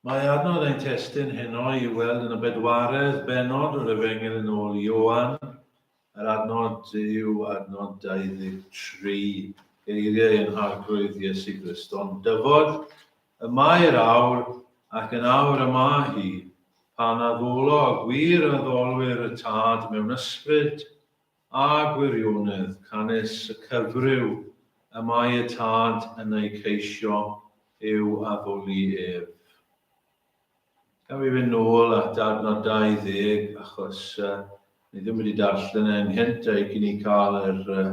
Mae adnod ein testyn heno I weld yn y bedwaredd benod o'r Efengyl yn ôl Ioan. Yr adnod yw adnod 23, geiriau yn hargrwydd Iesu Grist. Ond dyfod y mae'r awr ac yn awr yma hi, pan addolo a gwir addolwyr y tad mewn ysbryd a gwirionedd, canes y cyfryw y mae y tad yn ei ceisio yw addoli ef. Gan fi fynd nôl at adnod 20, achos ni ddim wedi darllen e'n hynt ei cyn I cael yr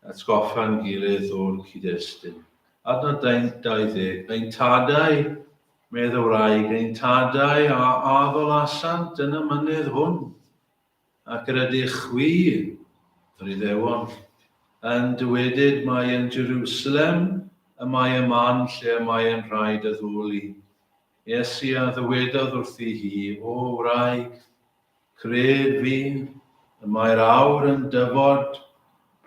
atgoffa'n gilydd o'r cyd-destun. Adnod 20, ein tadau, medde wraig, ein tadau a addolasant yn y mynydd hwn, ac yr ydych wi, yr Iddewon, yn dywedyd mae yn Jerusalem, y mae y man lle mae yn rhaid addoli. Iesu a ddywedodd wrthi hi, o wraig, cred fi, y mae'r awr yn dyfod,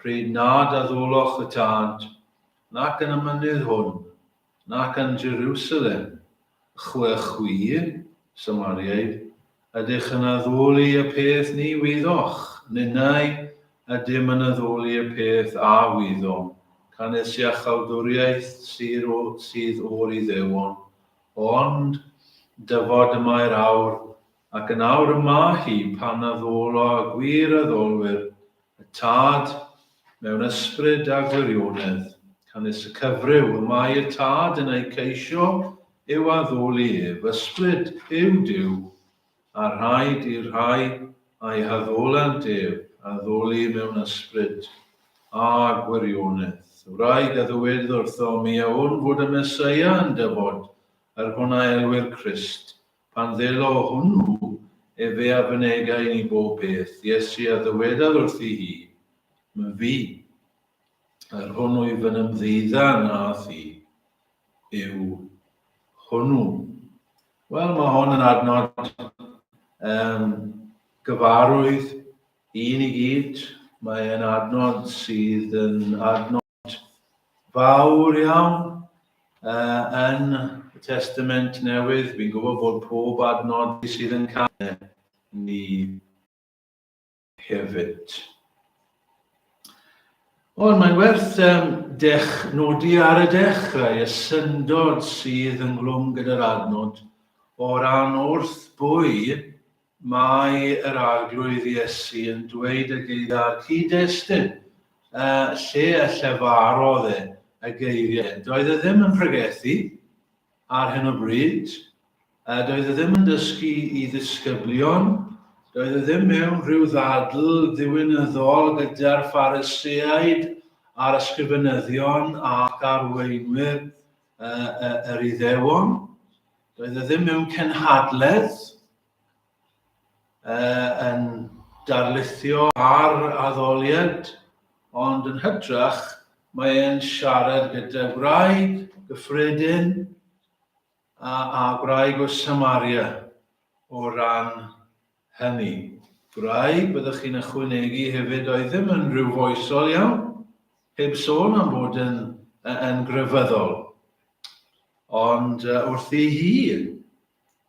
pryd nad addoloch y tad, nac yn y mynydd hwn, nac yn Jerusalem, chwi, Samariaid, ydych yn addoli y peth ni wyddoch, ninnau ydym yn addoli y peth a wyddom, canes I achawdwriaeth sydd o'r Iddewon. Ond dyfod y mae'r awr, ac yn awr yma hi pan addolo a gwir addolwyr, y tad mewn ysbryd a gwirionedd, canes y cyfryw y mae y tad yn ei ceisio yw addoli ef, ysbryd yw Duw, a rhaid i'r rhai a'i haddolant ef, addoli mewn ysbryd a gwirionedd. Wraig a ddywed wrtho mi a hwn fod y Mesaia yn dyfod, ar hwnna elwyr Crist, pan ddelo hwnnw fe a fynegau ni bob beth. Iesu a ddywedodd wrthi hi, my fi, ar hwnnw I fy ymddiddan a thi, yw hwnnw. Wel, mae hwn yn adnod gyfarwydd un I gyd. Mae yn adnod sydd yn adnod fawr iawn yn y Testament Newydd. Fi'n gwybod bod pob adnod sydd yn cael ni hefyd. Ond mae'n werth nodi ar y dechrau y syndod sydd yn glwm gyda'r adnod o ran wrth bwy mae yr arglwydd Iesu yn dweud y geiriau'r cyd-destun lle y llefarodd y geiriau. Doedd ddim yn pregethu ar hyn o bryd, doedd ddim yn dysgu I ddisgyblion, doedd ddim mewn rhyw ddadl ddiwinyddol gyda'r Phariseaid a'r ysgrifenyddion ac arweinwyr yr Iddewon. Doedd ddim mewn cenhadledd yn darlithio ar addoliad, ond yn hytrach mae e'n siarad gyda gwraig gyffredin a gwraig o Samaria o ran hynny. Gwraig, byddwch chi'n ychwanegu hefyd, oedd ddim yn rhyw foesol iawn, heb sôn am bod yn grefyddol. Ond wrthi hi,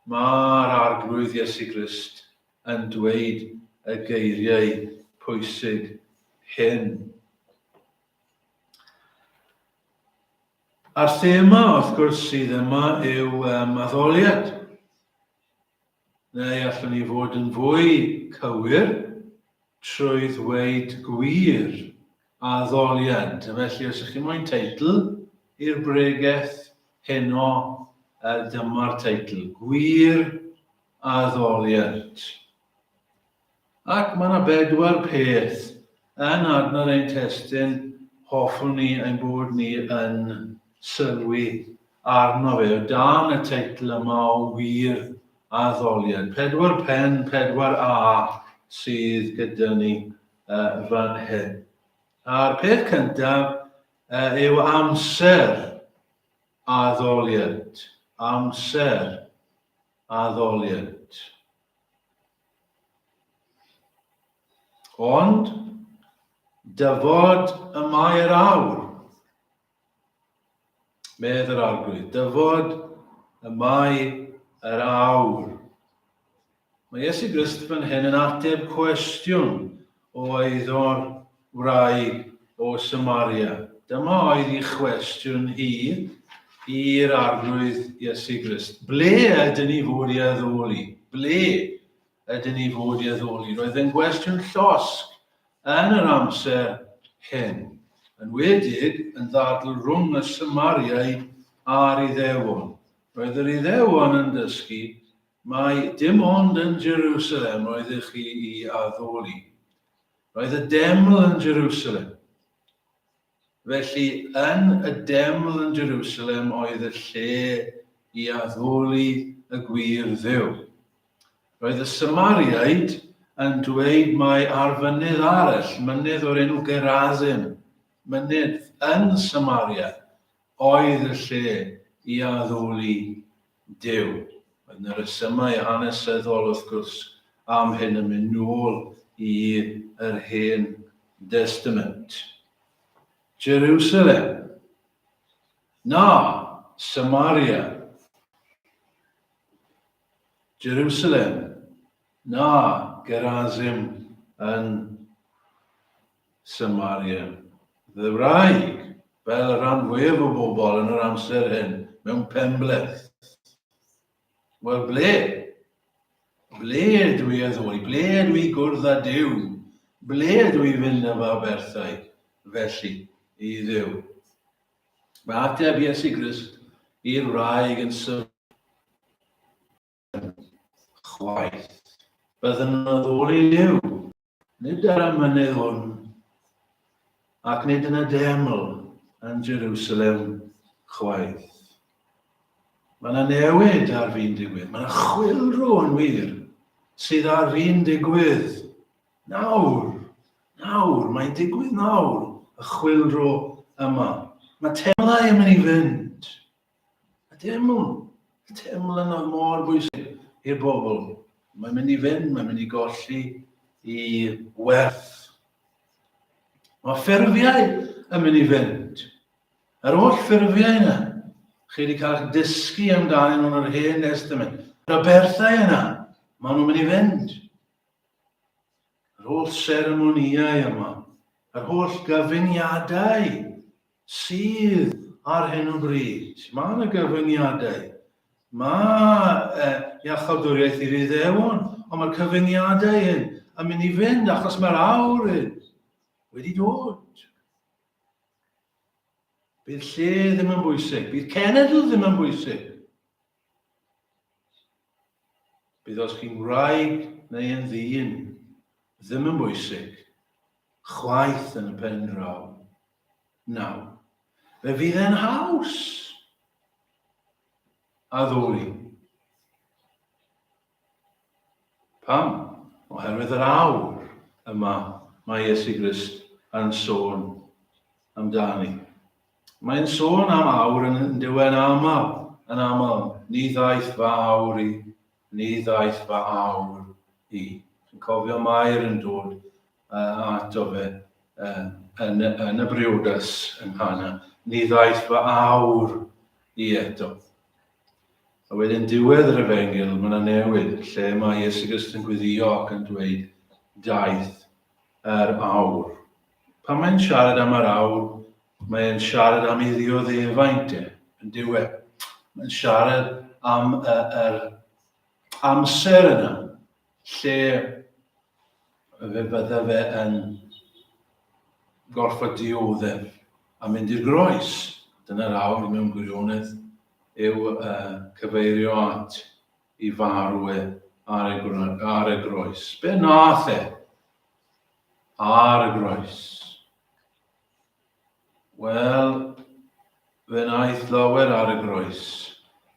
mae'r arglwydd Iesu Grist yn dweud y geiriau pwysig hyn. A'r thema, wrth gwrs, sydd yma yw addoliad. Neu allwn ni fod yn fwy cywir trwy ddweud gwir addoliad. Felly, os ydych chi'n moyn teitl i'r bregaeth heno, dyma'r teitl. Gwir addoliad. Ac mae yna 4 peth yn adnod ein testun hoffwn ni ein bod ni yn sylwi arno fe, o dan y teitl yma o wir addoliad. 4 pen, 4 A sydd gyda ni fan hyn. A'r peth cyntaf yw amser addoliad. Amser addoliad. Ond dyfod y mae'r awr. Medd yr arglwydd. Dyfod y mae yr awr. Mae Iesu Grist fan hyn yn ateb cwestiwn oedd o'r wraig o Samaria. Dyma oedd ei chwestiwn hi i'r arglwydd Iesu Grist. Ble ydyn ni fod i addoli? Ble ydyn ni fod i addoli? Roedd e'n gwestiwn llosg yn yr amser hyn. Yn wedig yn ddadl rhwng y Samariaid a'r Iddewon. Roedd yr Iddewon yn dysgu mae dim ond yn Jerusalem roeddech chi i addoli. Roedd y deml yn Jerusalem. Felly, yn y deml yn Jerusalem oedd y lle i addoli y gwir Dduw. Roedd y Samariaid yn dweud mai ar fynydd arall, mynydd o'r enw Gerazim, mynydd yn Samaria, oedd y lle i addoli Duw. Yn yr ysymau hanesyddol wrth gwrs am hyn yn mynd nôl i'r Hen Testament. Jerusalem, na Samaria. Jerusalem, na Gerazim yn Samaria. Ddraig, fel y rhan fwyaf o bobl yn yr amser hyn, mewn penbleth. Wel, ble? Ble ydw i addoli? Ble ydw i gwrdd â Duw? Ble ydw i fynd efo aberthau felly i Dduw? Mae ateb Iesu Grist i'r wraig yn chwaith. Byddwn yn addoli Duw, nid ar y mynydd hwn, ac nid yn y deml yn Jerusalem chwaith. Mae yna newid ar fi'n digwydd. Mae yna chwilro yn wir sydd ar fi'n digwydd. Nawr, mae'n digwydd nawr, y chwilro yma. Mae temlau yn mynd i fynd. Y teml yn mor bwysig i'r bobl. Mae'n mynd i fynd, mae'n mynd i golli i werth. Mae ffurfiau yn mynd i fynd. Yr holl ffurfiau yna. Chi wedi cael dysgu amdanyn nhw'n yr Hen Testament. Yr aberthau yna, maen nhw'n mynd i fynd. Yr holl seremoniau yma, yr holl gyfyngiadau sydd ar hyn o bryd. Mae yna gyfyngiadau. Mae iachawdwriaeth i'r Iddewon, ond mae'r cyfyngiadau hyn yn mynd i fynd achos mae'r awr hyn wedi dod. Bydd lle ddim yn bwysig, bydd cenedl ddim yn bwysig. Bydd os chi'n wraig neu yn ddyn ddim yn bwysig. Chwaith yn y pen draw. Nawr, fe fydd e'n haws addoli. Pam? Oherwydd yr awr yma mae Iesu Grist yn sôn amdani. Mae'n sôn am awr yn diwen aml, ni ddaeth fy awr i, ni ddaeth fy awr i. Yn cofio Mair yn dod ato fe yn y briodas yng Nghana, ni ddaeth fy awr i eto. A wedyn diwedd yr Efengil, mae yna newid lle mae Iesu Grist yn gweddio ac yn dweud daeth yr awr. Pan mae'n siarad am yr awr, mae'n siarad am ei ddioddefaint yn diwedd. Mae'n siarad am yr amser yna, lle fe bydda fe yn gorfod dioddef a mynd i'r groes. Dyna'r awr mewn gwirionedd yw cyfeirio at i farw ar y groes. Be nath e ar y groes? Wel, fe naeth lawer ar y groes,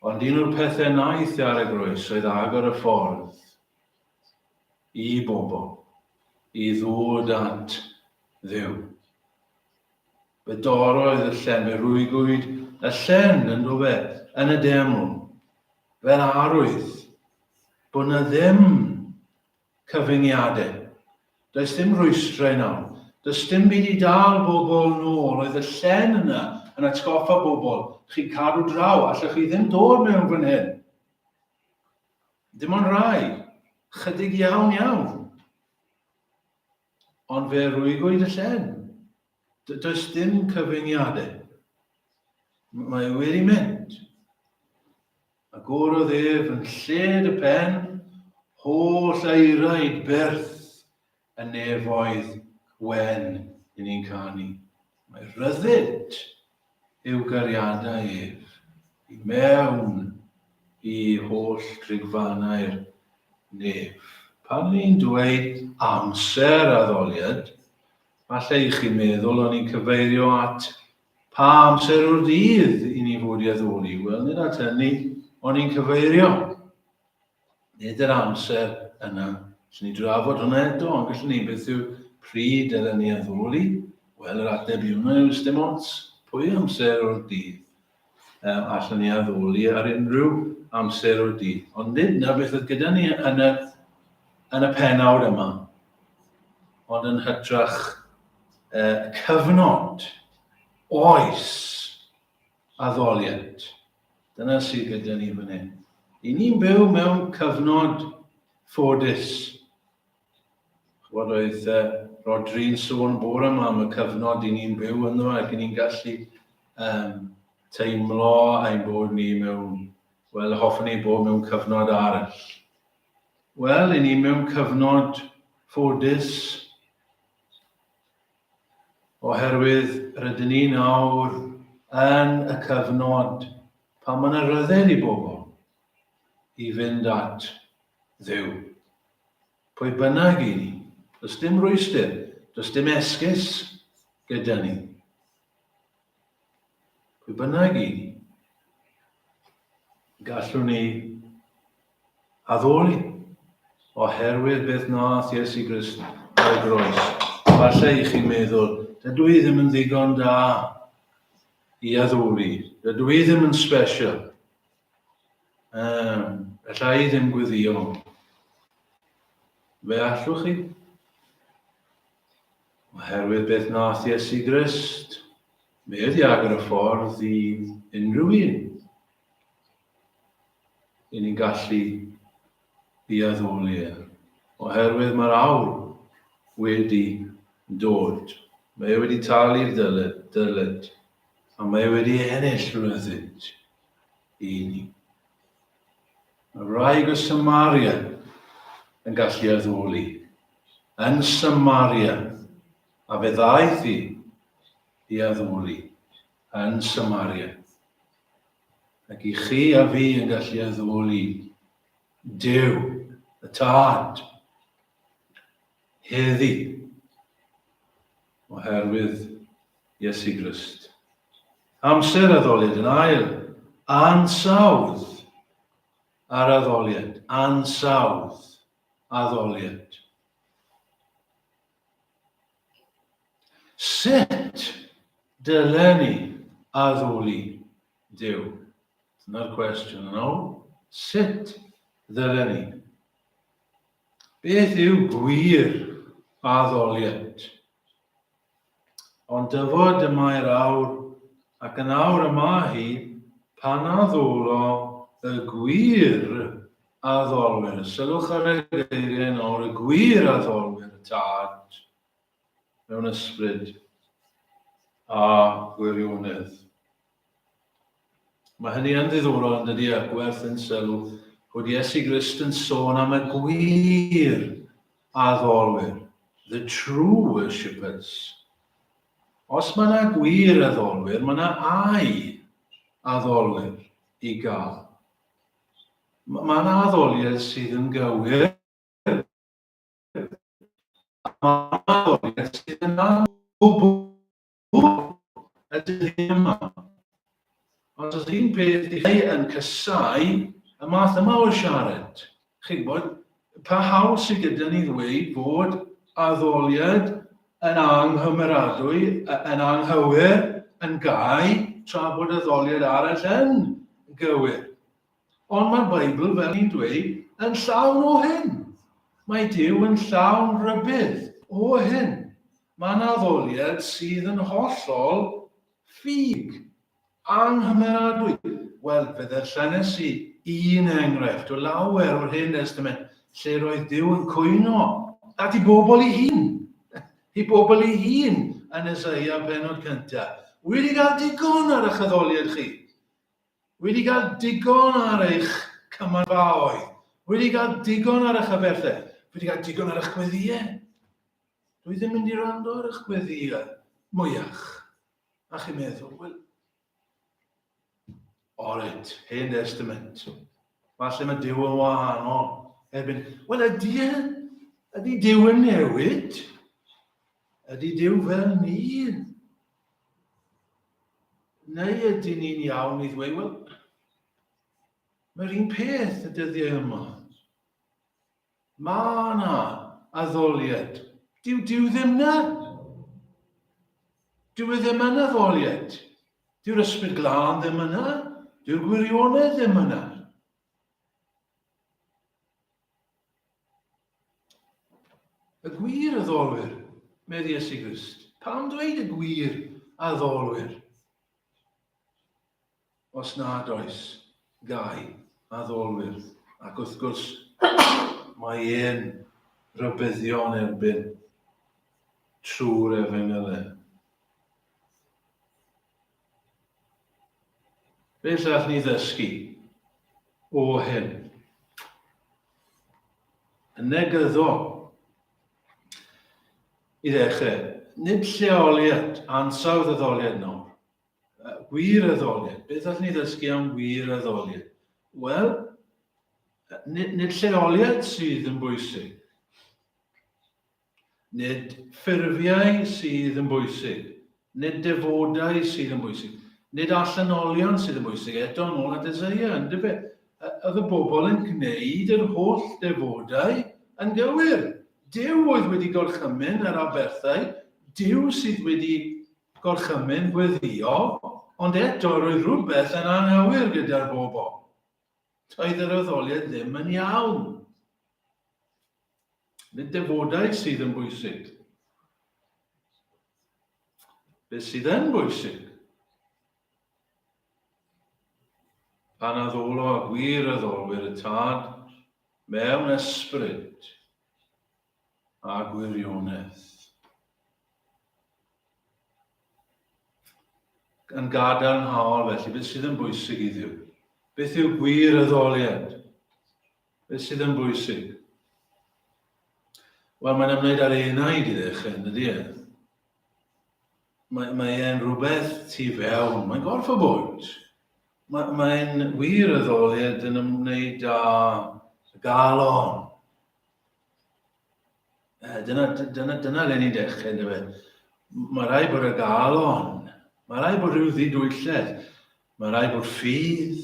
ond un o'r pethau naeth ar y groes oedd agor y ffordd i bobl, i ddod at Dduw. Fe doroedd y llen, fe rwygwyd y llen yn dod yn y deml, fel arwydd, bod yna ddim cyfyngiadau. Does dim rwystrau nawr. Does dim byd i dal bobl nôl, oedd y llen yna yn atgoffa bobl. Chi'n cadw draw, allwch chi ddim dod mewn fan hyn. Dim ond rai, chydig iawn. Ond fe rwygwyd y llen. Does dim cyfyngiadau. Mae wedi mynd. Agorodd ef yn lled y pen, holl eiraid berth y nefoedd wen i ni'n canu. Mae ryddid i'w gariadau ef i mewn i holl drigfannau'r nef. Pan ni'n dweud amser addoliad, falle i chi meddwl o'n i'n cyfeirio at pa amser o'r dydd i ni fod i addoli. Wel, nid at hynny o'n i'n cyfeirio. Nid yr amser yna. Swn ni drafod hwnna eto, ond gallwn ni beth yw pryd dylen ni addoli. Wel, yr ateb i hwnna yw dim ots. Pwy amser o'r dydd allan ni addoli ar unrhyw amser o'r dydd. Ond nid na beth oedd gyda ni yn y pennawd yma, ond yn hytrach cyfnod, oes, addoliad. Dyna sydd gyda ni fan hyn. I ni'n byw mewn cyfnod ffodus. Chwod oedd Rodri'n sôn bore yma am y cyfnod i ni'n byw ynddo ac i ni'n gallu teimlo ein bod ni mewn, wel, hoffwn ni bod mewn cyfnod arall. Wel, i ni mewn cyfnod ffodus oherwydd rydyn ni nawr yn y cyfnod pan mae yna ryddid i bobl i fynd at Dduw. Pwy bynnag i ni. Does dim rwystyr, does dim esgus gyda ni. Pwy bynnag i ni. Gallwn ni addoli oherwydd beth nath Iesu Grist o'r groes. Falle i chi meddwl, dydw i ddim yn ddigon da i addoli. Dydw i ddim yn special. Alla i ddim gwyddio. Fe allwch chi? Oherwydd beth nath Iesu Grist, fe ydi agor y ffordd i unrhyw un. I ni'n gallu i addoli. Oherwydd mae'r awr wedi dod. Mae wedi talu'r dylid, a mae wedi ennill ryddid i ni. Mae wraig o Samaria yn gallu addoli. Yn Samaria, a fe ddaeth i addoli yn Samaria. Ac i chi a fi yn gallu addoli Duw, y Tad, heddi, oherwydd Iesu Grist. Amser addoliad yn ail, ansawdd ar addoliad, ansawdd addoliad. Sut dylen ni addoli Duw? Dyna'r cwestiwn yno. Sut dylen ni? Beth yw gwir addoliad? Ond dyfod yma'r awr, ac yn awr yma hi, pan addolo y gwir addolwyr. Sylwch ar y geiriau nawr, y gwir addolwyr, y Tad, mewn ysbryd a gwirionedd. Mae hynny yn ddiddorol yn dydi, ac werth yn sylw, bod Iesu Grist yn sôn am y gwir addolwyr, the true worshippers. Os mae yna gwir addolwyr, mae yna ai addolwyr i gael. Mae yna addoliad sydd yn gywir. Mae yna addoliad sydd yn gwbl ydyn ni yma. Ond os un peth i chi yn cysau y math yma o siarad. Chi'n gwybod, pa hawl sydd gyda ni ddweud bod addoliad yn anghymeradwy, yn anghywir, yn gau, tra bod addoliad arall yn gywir. Ond mae'r Beibl, fel ni'n dweud, yn llawn o hyn. Mae Duw yn llawn rybydd o hyn. Mae'n addoliad sydd yn hollol ffug, anghymeradwy. Wel, fe ddarllenes i un enghraifft o lawer o'r Hen Testament lle roedd Duw yn cwyno at I bobl I hun. I bobl I hun yn Eseia pennod cyntaf. Wedi cael digon ar eich addoliad chi. Wedi cael digon ar eich cymarfaoedd. Wedi cael digon ar eich aberthau. Wedi cael digon ar eich gweddiau. Dwi ddim mynd I rando ar eich gweddiau mwyach. A chi'n meddwl, wel, oed, Hen Testament. Falle mae Duw yn wahanol. Erbyn, wel, ydy Duw yn newid? Ydy Duw fel ni? Neu ydyn ni'n iawn I ddweud, wel, mae'r un peth y dyddiau yma. Mae yna addoliad. Dyw ddim na. Dyw e ddim yn addoliad. Dyw'r ysbryd glân ddim yna. Dyw'r gwirionedd ddim yna. Y gwir addolwyr, meddi Iesu Grist. Pam dweud y gwir addolwyr? Os nad oes gai addolwyr. Ac wrth gwrs, mae e'n rybuddion erbyn trwy'r Efengylau. Be allaf ni ddysgu o hyn? Yn negyddol, I ddechrau, nid lleoliad, ansawdd addoliad nawr. Gwir addoliad. Beth allaf ni ddysgu am gwir addoliad? Wel, nid lleoliad sydd yn bwysig. Nid ffurfiau sydd yn bwysig. Nid defodau sydd yn bwysig. Nid allanolion sydd yn bwysig. Eto nôl at Eseia, ynddo fe? Oedd y bobl yn gwneud yr holl defodau yn gywir. Dyw oedd wedi gorchymyn yr aberthau, Dyw sydd wedi gorchymyn gweddio, ond eto roedd rhywbeth yn anghywir gyda'r bobl. Doedd yr addoliad ddim yn iawn. Nid defodau sydd yn bwysig. Beth sydd yn bwysig? Pan addolo a gwir addolwyr y tad mewn ysbryd a gwirionedd. Yn gadarnhaol felly, beth sydd yn bwysig I Dduw? Beth yw gwir addoliad? Beth sydd yn bwysig? Wel, mae'n ymwneud ar enaid I ddechrau, ydy e? Mae e'n rhywbeth tu fewn, mae'n gorff o bod. Mae'n wir addoliad yn ymwneud â galon. Dyna le ni'n dechrau, ynddo fe. Mae rai bod y galon. Mae rai bod rhyw ddidwylledd. Mae rai bod ffydd.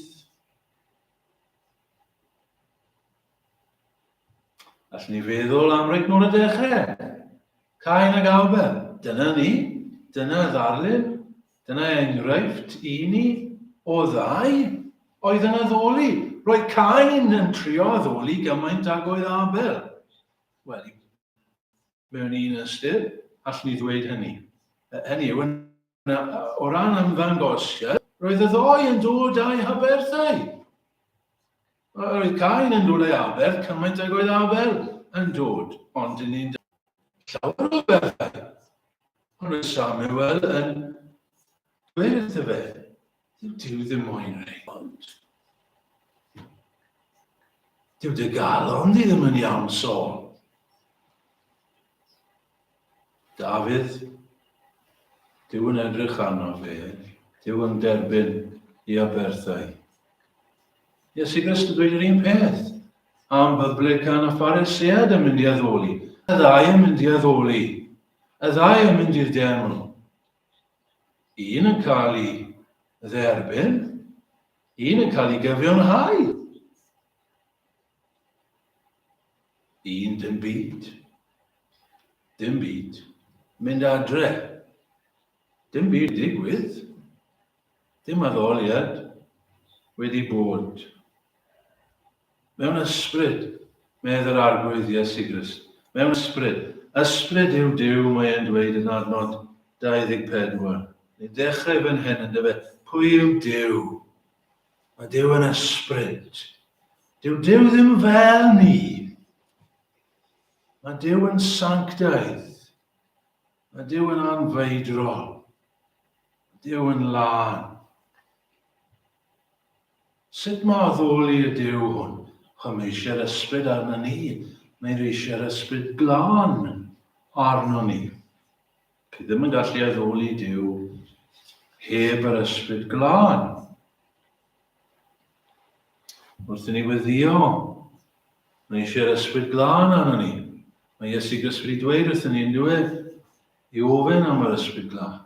Allwn ni feddwl am reit nôl y dechrau. Cain ag Abel. Dyna ni. Dyna ddarlun. Dyna enghraifft I ni o ddau oedd yn addoli. Roedd Cain yn trio addoli gymaint ag oedd Abel. Wel, mewn un ystyr, allwn ni ddweud hynny. Hynny yw, o ran ymddangosiad, roedd y ddoi yn dod â'i haberthau. Roedd Cain yn dod â'i aber, cymaint ag oedd Abel yn dod. Ond dyn ni'n llawer o bethau. Ond roedd Samuel yn dweud wrtho fe, Dyw ddim moyn reid. Dyw dy galon di ddim yn iawn Saul. Dafydd, Dyw yn edrych arno fe, Dyw yn derbyn I aberthau. Iesu Grist yn dweud yr un peth. Am Publican a Pharisæad yn mynd I addoli. Y ddau yn mynd I addoli. Y ddau yn mynd i'r deml. Un yn cael I dderbyn, un yn cael I gyfiawnhau. Un dim byd. Dim byd. Mynd adre. Dim byd digwydd. Dim addoliad wedi bod. Mewn ysbryd, medd yr arglwydd Iesu Grist. Mewn ysbryd. Ysbryd yw Dyw, mae'n dweud yn adnod 24. Ni'n dechrau fan hyn yn dyfa, pwy yw Dyw? Mae Duw yn ysbryd. Dyw Duw ddim fel ni. Mae Duw yn sanctaidd. Mae Duw yn anfeidrol. Mae Duw yn lân. Sut mae addoli y Duw hwn? Mae eisiau'r ysbryd arno ni. Mae eisiau'r ysbryd glân arno ni. Chi ddim yn gallu addoli Duw heb yr ysbryd glân. Wrth i ni weddio, mae eisiau'r ysbryd glân arno ni. Mae Iesu Grist wedi dweud wrthyn ni yn diwedd i ofyn am yr ysbryd glân.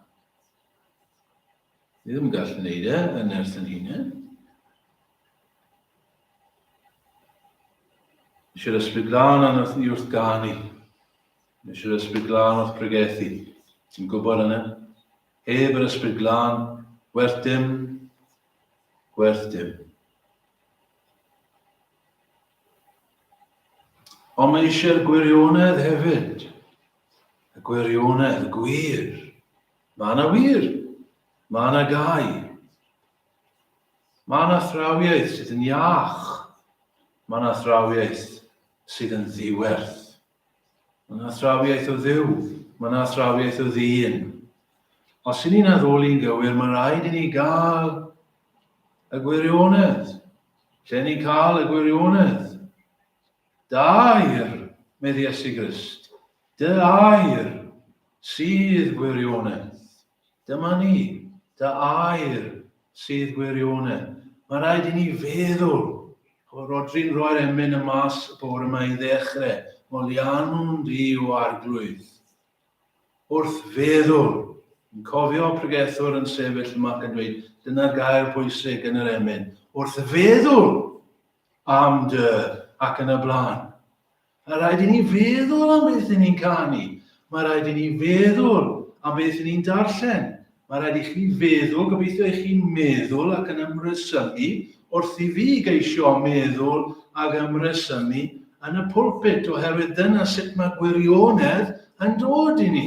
Ni ddim yn gallu gwneud yn erbyn hunain. Eisiau'r ysbryd glân arno ni wrth ganu. Eisiau'r ysbryd glân wrth pregethu. Ti'n gwybod yna? Heb yr ysbryd glân, gwerth dim, gwerth dim. Ond mae eisiau'r gwirionedd hefyd. Y gwirionedd, y gwir. Mae yna wir. Mae yna gau. Mae yna thrawiaeth sydd yn iach. Mae yna thrawiaeth sydd yn ddiwerth. Mae yna thrawiaeth o ddiw. Mae yna thrawiaeth o ddyn. Os ydyn ni'n addoli'n gywir, mae rhaid i ni gael y gwirionedd. Lle ni'n cael y gwirionedd? Dy air, meddi Iesu Grist. Dy air sydd gwirionedd. Dyma ni. Dy air sydd gwirionedd. Mae rhaid i ni feddwl. Rodri'n roi'r emyn y mas y bore yma i ddechrau. Molianwn di o arglwydd. Wrth feddwl. Yn cofio pregethwr yn sefyll yma ac yn dweud, dyna'r gair pwysig yn yr emyn. Wrth feddwl am dy ac yn y blaen. Mae rhaid i ni feddwl am beth i ni'n canu. Mae rhaid i ni feddwl am beth i ni'n darllen. Mae rhaid i chi feddwl, gobeithio i chi'n meddwl ac yn ymresymu, wrth i fi geisio meddwl ac ymresymu yn y pwlpit, oherwydd dyna sut mae gwirionedd yn dod i ni.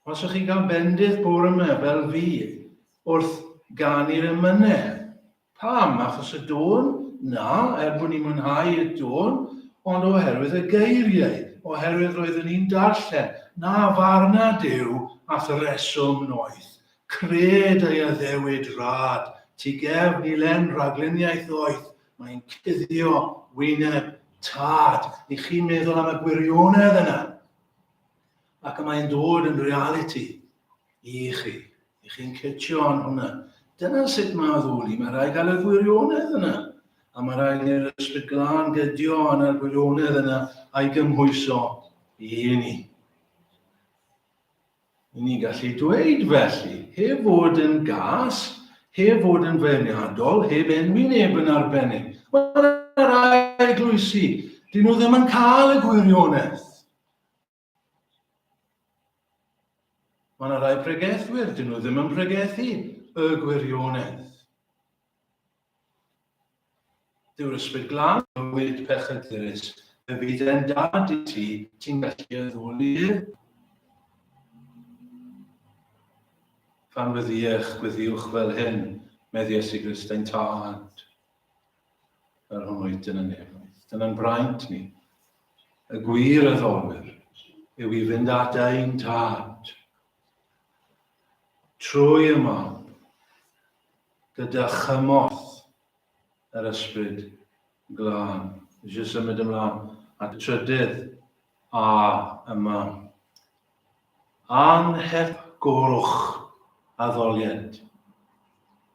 Os ych chi'n cael bendydd bore yma fel fi, wrth ganu'r emynau. Pam? Achos y dôn? Na, bod ni'n mwynhau y dôn, ond oherwydd y geiriau, oherwydd roeddwn ni'n darllen. Na farna Duw ath y reswm noeth. Cred ei addewid rad, tu gefn i len ragluniaeth oedd, mae'n cuddio wyneb tad. I chi'n meddwl am y gwirionedd yna. Ac mae'n dod yn reality i chi. I chi'n cytio yn hwnna. Dyna sut mae addoli. Mae rhaid gael y gwirionedd yna. A mae rhaid i'r ysbryd glân gydio yn y gwirionedd yna a'i gymhwyso i ni. I ni gallu dweud felly, heb fod yn gas, heb fod yn feirniadol, heb enwi neb yn arbennig. Mae yna rai eglwysi, dyn nhw ddim yn cael y gwirionedd. Mae yna rai pregethwyr, dyn nhw ddim yn pregethu y gwirionedd. Dyw'r ysbryd glân yn wyd pechadurus, y bydd e'n dad i ti, ti'n gallu addoli. Pan gwyddiwch fel hyn, meddi Iesu Grist ein tad. Yr hwnnwyd yn y nefoedd. Dyna'n braint ni. Y gwir addolwyr yw i fynd at ein tad. Trwy y man, gyda chymodd yr ysbryd glân. Eisiau symud ymlaen at y trydydd a yma. Anhepgorwch addoliad.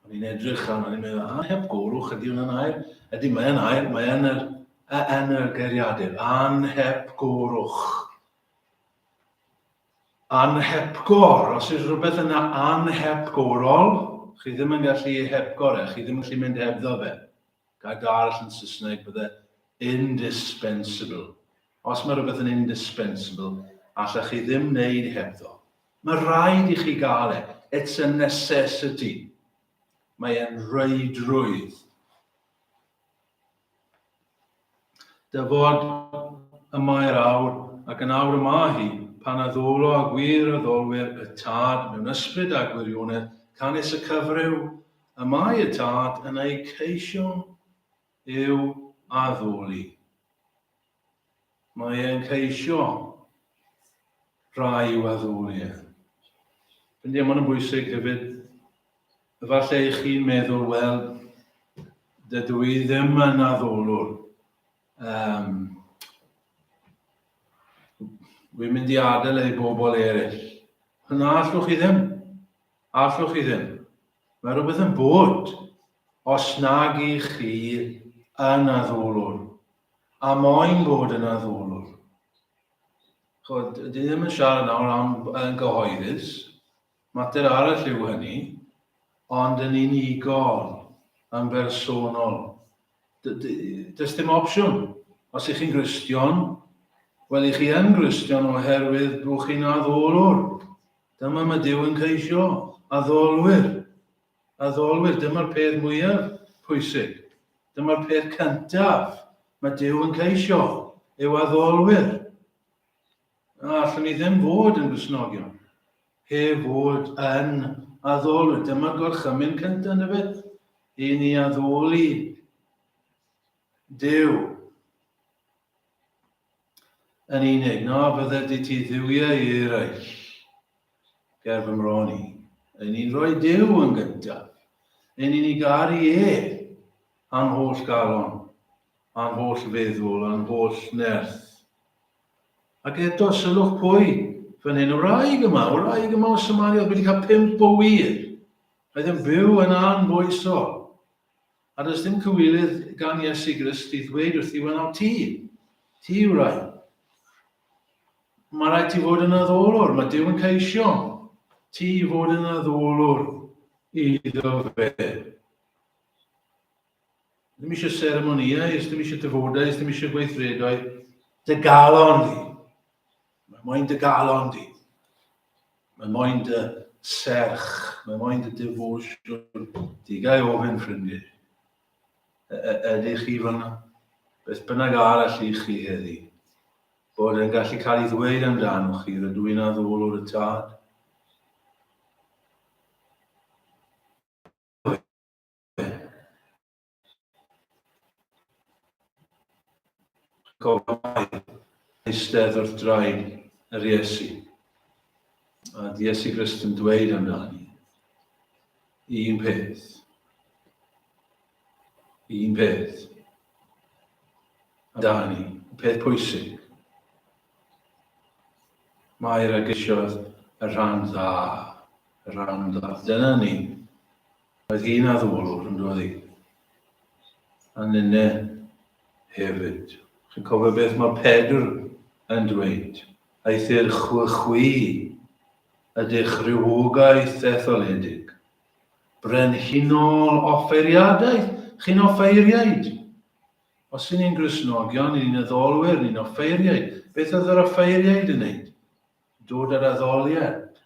O'n i'n edrych am, o'n i'n meddwl, anhepgorwch, ydy hwnna'n air? Ydy, mae'n air, mae'n yr geiriadur. Anhepgorwch. Anhepgor, os yw'r rhywbeth yna anhepgorol, chi ddim yn gallu hepgor chi ddim yn gallu mynd hebddo fe. Gael garll yn Saesneg bydde indispensable. Os mae rhywbeth yn indispensable, allach chi ddim wneud hebddo. Mae rhaid i chi gael e. It's a necessity. Mae e'n reidrwydd. Dyfod y mae'r awr ac yn awr yma hi, pan addolo a gwir addolwyr y tad mewn ysbryd a gwirionedd, canis y cyfryw A mae y tad yn ei ceisio i'w addoli. Mae e'n ceisio rai i'w addoli. Fynd mae'n bwysig hefyd, efallai chi'n meddwl, wel, dydw i ddim yn addolwr. Wy'n mynd i adael ei bobl eraill. Yna allwch chi ddim. Allwch chi ddim. Mae rhywbeth yn bod os nag i chi yn addolwr. A moyn bod yn addolwr. Chod, dwi ddim yn siarad nawr am gyhoeddus. Mater arall yw hynny. Ond yn unigol, yn bersonol. Does dim opsiwn. Os ych chi'n Gristion, wel, i chi yn Gristion oherwydd bod chi'n addolwr. Dyma mae Duw yn ceisio. Addolwyr. Addolwyr, dyma'r peth mwyaf pwysig. Dyma'r peth cyntaf mae Duw yn ceisio. Yw addolwyr. Allwn ni ddim fod yn Gristnogion. Heb fod yn addolwyr. Dyma'r gorchymyn cyntaf yn y beth. I ni addoli Duw. Yn unig, na fydde di ti ddiwiau i eraill. Ger fy mroni. Yn ni'n rhoi Duw yn gyntaf. Yn ni'n garu a'n holl galon, a'n holl feddwl, a'n holl nerth. Ac eto, sylwch pwy, fan hyn, o wraig yma o Somalia, wedi cael 5 o wir. Oedd yn byw yn anfoesol. A does dim cywilydd gan Iesu Grist i ddweud wrth i wel, ti yw rai. Mae rhaid ti fod yn addolwr, mae Duw yn ceisio. Ti fod yn addolwr iddo fe. Ddim eisiau seremoniau, ddim eisiau dyfodau, ddim eisiau gweithredoedd. Dy galon di. Mae moyn dy galon di. Mae moyn dy serch. Mae moyn dy defosiwn. Di gai ofyn ffrindiau. Ydych chi fan'na? Beth bynnag arall i chi heddi. Bod yn gallu cael ei ddweud amdano chi, rydw i'n addolwr y tad. Gofau eistedd wrth draed yr Iesu. A Iesu Grist yn dweud amdani. Un peth. Un peth. Amdani. Peth pwysig. Mae'r agysiodd y rhan dda. Y rhan dda. Dyna ni. Oedd hi'n addolwr yn dod i. A nynne hefyd. Chi'n cofio beth mae Pedr yn dweud. Eithir chwi ydych rhywogaeth etholedig. Brenhinol offeiriadaeth. Chi'n offeiriaid. Os ydyn ni'n Gristnogion, ni'n addolwyr, ni'n offeiriaid. Beth oedd yr offeiriaid yn neud? Dod ar Addoliad.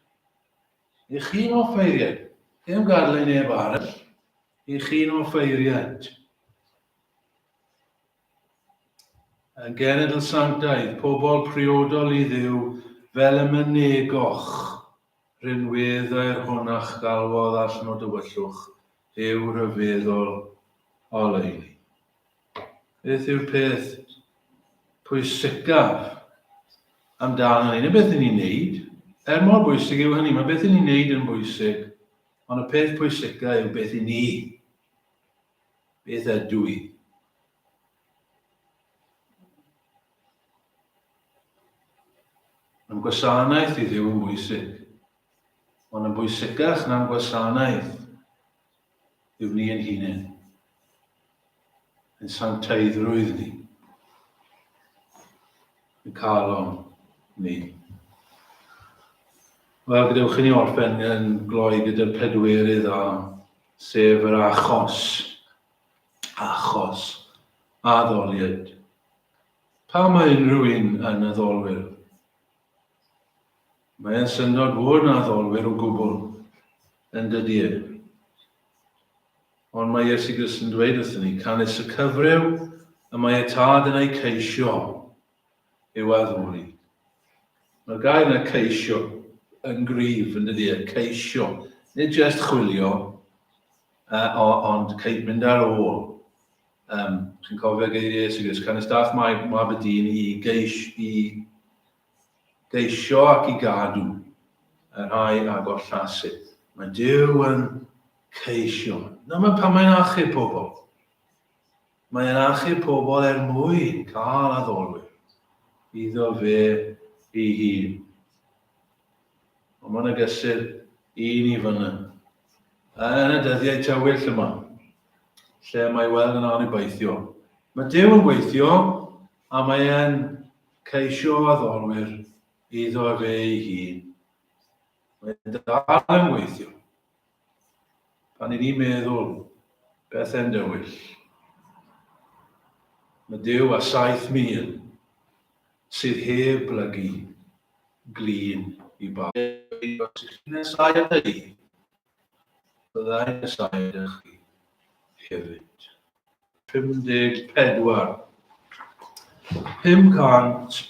I chi'n offeiriad. Ddim gadael ei neb arall. I chi'n offeiriad. Yn genedl sanctaidd, pobl priodol i Dduw fel y mynegoch. Rhinweddau'r hwnach galwodd allan o dywyllwch yw rhyfeddol oleuni. Beth yw'r peth pwysicaf amdano ni? Beth yn ni'n neud? Mor bwysig yw hynny, mae beth yn ni'n neud yn bwysig, ond y peth pwysicaf yw beth i ni. Beth ydw i? Yn gwasanaeth i Dduw yn bwysig, ond yn bwysicach na'n gwasanaeth yw ni yn hunain. Yn sancteiddrwydd ni. Yn calon ni. Wel, gadewch i ni orffen yn gloi gyda'r pedwerydd a sef yr achos. Achos. Addoliad. Pa mae unrhyw un yn addolwyr? Mae'n syndod fod yn addolwyr o gwbl yn dydy. Ond mae Iesu Grist yn dweud wrthyn ni, canys y cyfryw a mae y tad yn ei ceisio i'w addoli. Mae'r gair yna ceisio yn gryf yn dydy, ceisio. Nid jyst chwilio, ond ceid mynd ar ôl. Chi'n cofio geiriau sy'n gan ystaf mae bydyn i geisio ac i gadw yr rhai agor llasydd. Mae Duw yn ceisio. Dyma pan mae'n achub pobl. Mae'n achub pobl mwyn cael addolwyr. Iddo fe ei hun. Ond mae'n agysur un i fyny. Yn y dyddiau tywyll yma, lle mae weld yn anobeithio. Mae Duw yn gweithio, a mae e'n ceisio addolwyr iddo fe ei hun. Mae'n dal yn gweithio. Pan i ni'n meddwl beth yn dywyll. Mae Duw a 7,000 sydd heb blygu glin i bawb. Nesau at ei, byddai'n nesau at chi hefyd. 54. 500